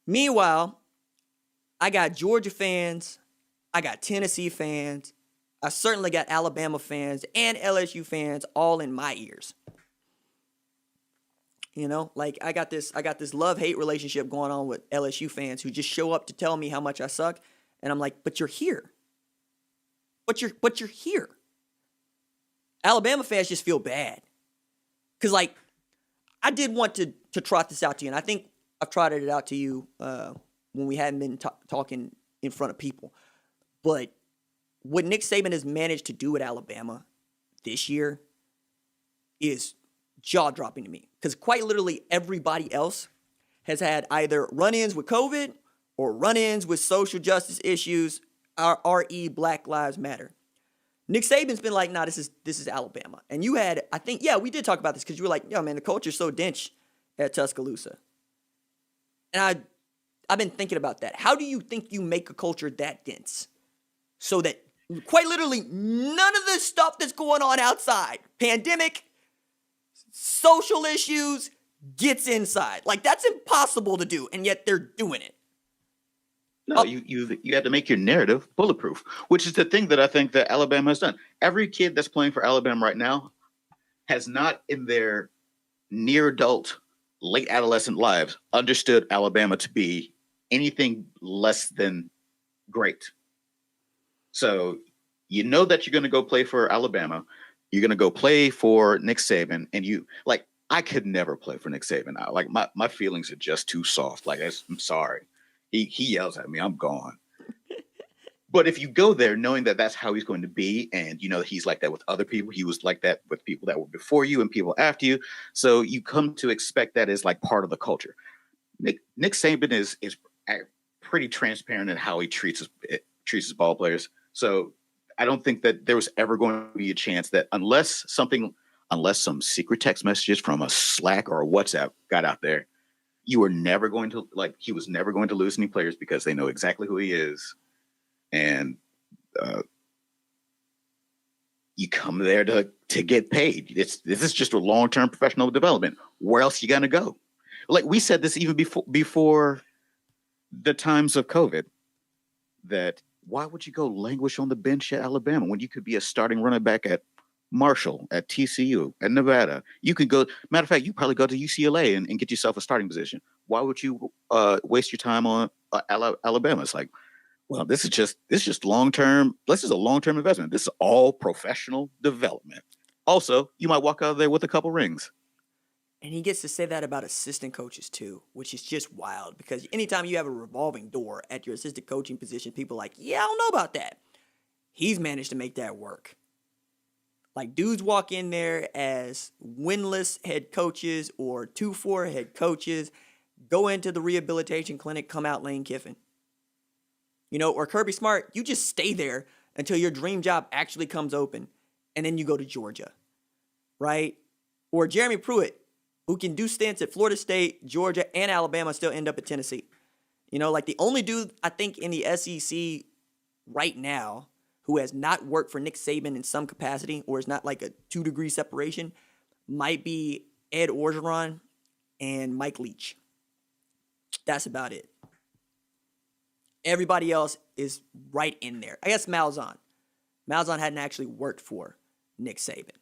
Meanwhile, I got Georgia fans, I got Tennessee fans, I certainly got Alabama fans and LSU fans all in my ears. Like I got this love-hate relationship going on with LSU fans who just show up to tell me how much I suck, and I'm like, but you're here. But you're here. Alabama fans just feel bad. Cause like I did want to trot this out to you, and I think I've trotted it out to you when we hadn't been talking in front of people. But what Nick Saban has managed to do at Alabama this year is jaw-dropping to me. Because quite literally everybody else has had either run-ins with COVID or run-ins with social justice issues, RE Black Lives Matter. Nick Saban's been like, nah, this is Alabama. And you had, I think, yeah, we did talk about this because you were like, yo, man, the culture's so dense at Tuscaloosa. And I've been thinking about that. How do you think you make a culture that dense? So that quite literally none of this stuff that's going on outside, pandemic, social issues, gets inside. Like, that's impossible to do, and yet they're doing it. No, you have to make your narrative bulletproof, which is the thing that I think that Alabama has done. Every kid that's playing for Alabama right now has not in their near adult, late adolescent lives understood Alabama to be anything less than great. So you know that you're going to go play for Alabama. You're going to go play for Nick Saban, and I could never play for Nick Saban now. Like my feelings are just too soft. Like I'm sorry. He yells at me, I'm gone. But if you go there knowing that that's how he's going to be, and he's like that with other people, he was like that with people that were before you and people after you. So you come to expect that as like part of the culture. Nick Saban is pretty transparent in how he treats his ball players. So I don't think that there was ever going to be a chance that unless some secret text messages from a Slack or a WhatsApp got out there, he was never going to lose any players because they know exactly who he is. And you come there to get paid. This is just a long-term professional development. Where else you gonna go? Like we said this even before the times of COVID, that why would you go languish on the bench at Alabama when you could be a starting running back at Marshall, at TCU, at Nevada? You could go, matter of fact, you probably go to UCLA and get yourself a starting position. Why would you waste your time on Alabama? It's like, well, this is just long-term. This is a long-term investment. This is all professional development. Also, you might walk out of there with a couple rings. And he gets to say that about assistant coaches too, which is just wild because anytime you have a revolving door at your assistant coaching position, people are like, yeah, I don't know about that. He's managed to make that work. Like, dudes walk in there as winless head coaches or 2-4 head coaches, go into the rehabilitation clinic, come out Lane Kiffin. Or Kirby Smart, you just stay there until your dream job actually comes open, and then you go to Georgia, right? Or Jeremy Pruitt, who can do stints at Florida State, Georgia, and Alabama, still end up at Tennessee. Like the only dude I think in the SEC right now who has not worked for Nick Saban in some capacity or is not like a 2-degree separation might be Ed Orgeron and Mike Leach. That's about it. Everybody else is right in there. I guess Malzahn. Malzahn hadn't actually worked for Nick Saban.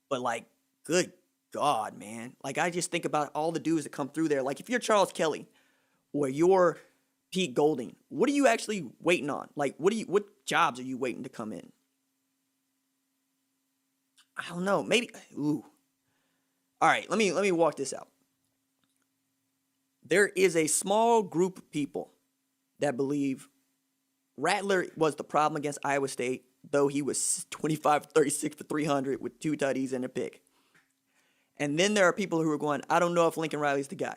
But like, good God, man. Like, I just think about all the dudes that come through there. Like, if you're Charles Kelly or you're Pete Golding, what are you actually waiting on? Like, what jobs are you waiting to come in? I don't know. Maybe. Ooh. All right, let me walk this out. There is a small group of people that believe Rattler was the problem against Iowa State, though he was 25-36 for 300 with 2 tutties and a pick. And then there are people who are going, I don't know if Lincoln Riley's the guy.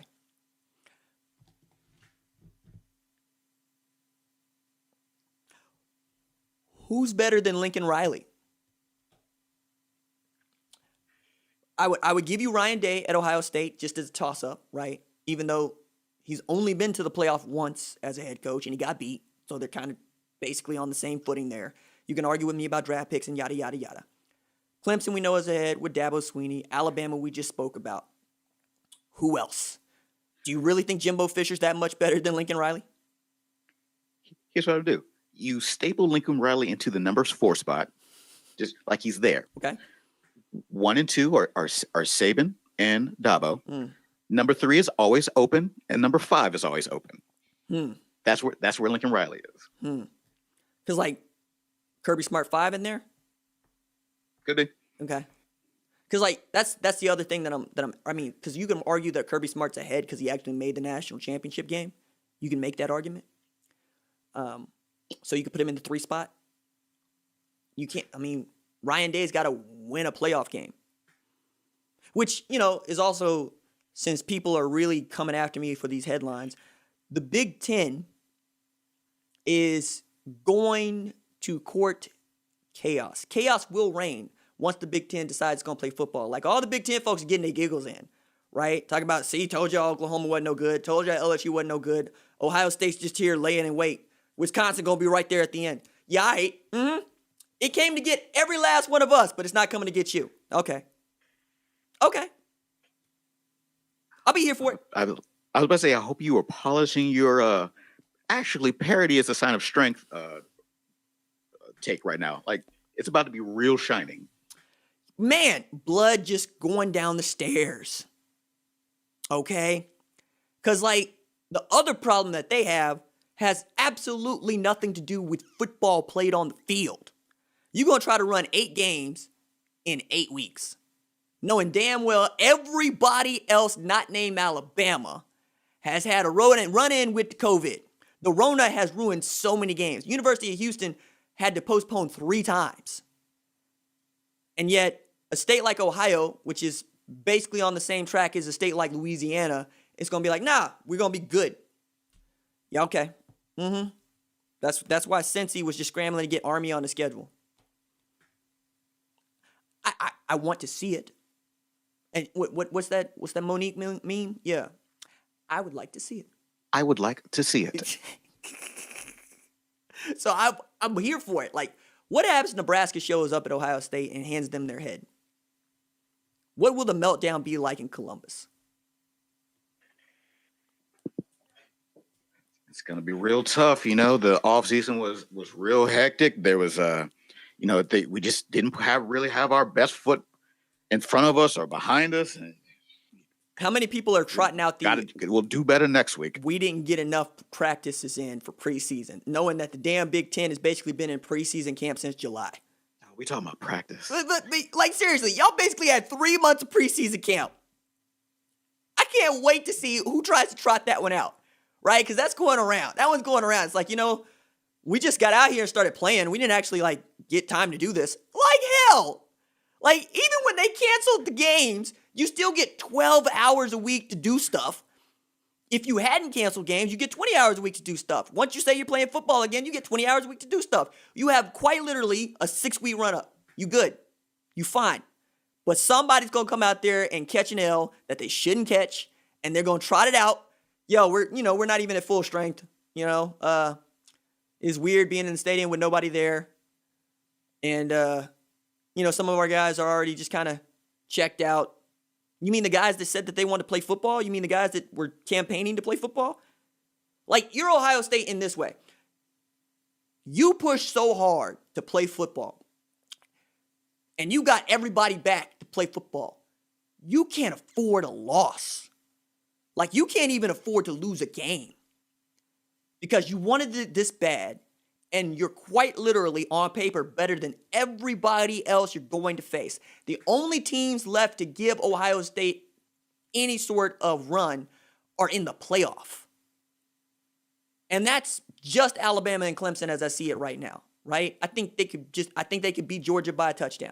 Who's better than Lincoln Riley? I would give you Ryan Day at Ohio State just as a toss-up, right? Even though he's only been to the playoff once as a head coach, and he got beat. So they're kind of basically on the same footing there. You can argue with me about draft picks and yada, yada, yada. Clemson we know is ahead with Dabo Swinney. Alabama we just spoke about. Who else? Do you really think Jimbo Fisher's that much better than Lincoln Riley? Here's what I would do. You staple Lincoln Riley into the number 4 spot, just like he's there. Okay. 1 and 2 are Saban and Dabo. Number 3 is always open, and number 5 is always open. That's where Lincoln Riley is. Because like Kirby Smart 5 in there. Could be. Okay. Because like that's the other thing I mean, because you can argue that Kirby Smart's ahead because he actually made the national championship game. You can make that argument. So you could put him in the 3 spot. You can't. I mean, Ryan Day's got to win a playoff game, which is also, since people are really coming after me for these headlines, the Big Ten is going to court chaos. Chaos will reign once the Big Ten decides it's going to play football. Like, all the Big Ten folks are getting their giggles in, right? Talking about, see, told y'all Oklahoma wasn't no good. Told y'all LSU wasn't no good. Ohio State's just here laying in wait. Wisconsin going to be right there at the end. Yeah, all right. It came to get every last one of us, but it's not coming to get you. Okay. I'll be here for it. I was about to say, I hope you are polishing your actually parody is a sign of strength take right now. Like, it's about to be real shining. Man, blood just going down the stairs. Okay? Because, like, the other problem that they have has absolutely nothing to do with football played on the field. You're going to try to run 8 games in 8 weeks, knowing damn well everybody else not named Alabama has had a run-in with COVID. The Rona has ruined so many games. University of Houston had to postpone 3 times. And yet, a state like Ohio, which is basically on the same track as a state like Louisiana, is going to be like, nah, we're going to be good. Yeah, okay. That's why Cincy was just scrambling to get Army on the schedule. I want to see it. And what's that? What's that Monique meme? Yeah. I would like to see it. I would like to see it. So I'm here for it. Like, what happens if Nebraska shows up at Ohio State and hands them their head? What will the meltdown be like in Columbus? It's going to be real tough. The offseason was real hectic. There was, we just didn't really have our best foot in front of us or behind us. How many people are trotting out we'll do better next week. We didn't get enough practices in for preseason, knowing that the damn Big Ten has basically been in preseason camp since July. We talking about practice. Like, seriously, y'all basically had 3 months of preseason camp. I can't wait to see who tries to trot that one out, right? Because that's going around. That one's going around. It's like, we just got out here and started playing. We didn't actually, get time to do this. Like hell. Like, even when they canceled the games, you still get 12 hours a week to do stuff. If you hadn't canceled games, you get 20 hours a week to do stuff. Once you say you're playing football again, you get 20 hours a week to do stuff. You have quite literally a 6-week run-up. You good. You fine. But somebody's going to come out there and catch an L that they shouldn't catch, and they're going to trot it out. Yo, we're not even at full strength. It's weird being in the stadium with nobody there. And, some of our guys are already just kind of checked out. You mean the guys that said that they wanted to play football? You mean the guys that were campaigning to play football? Like, you're Ohio State in this way. You pushed so hard to play football, and you got everybody back to play football. You can't afford a loss. Like, you can't even afford to lose a game because you wanted it this bad, and you're quite literally, on paper, better than everybody else you're going to face. The only teams left to give Ohio State any sort of run are in the playoff. And that's just Alabama and Clemson as I see it right now, right? I think they could beat Georgia by a touchdown.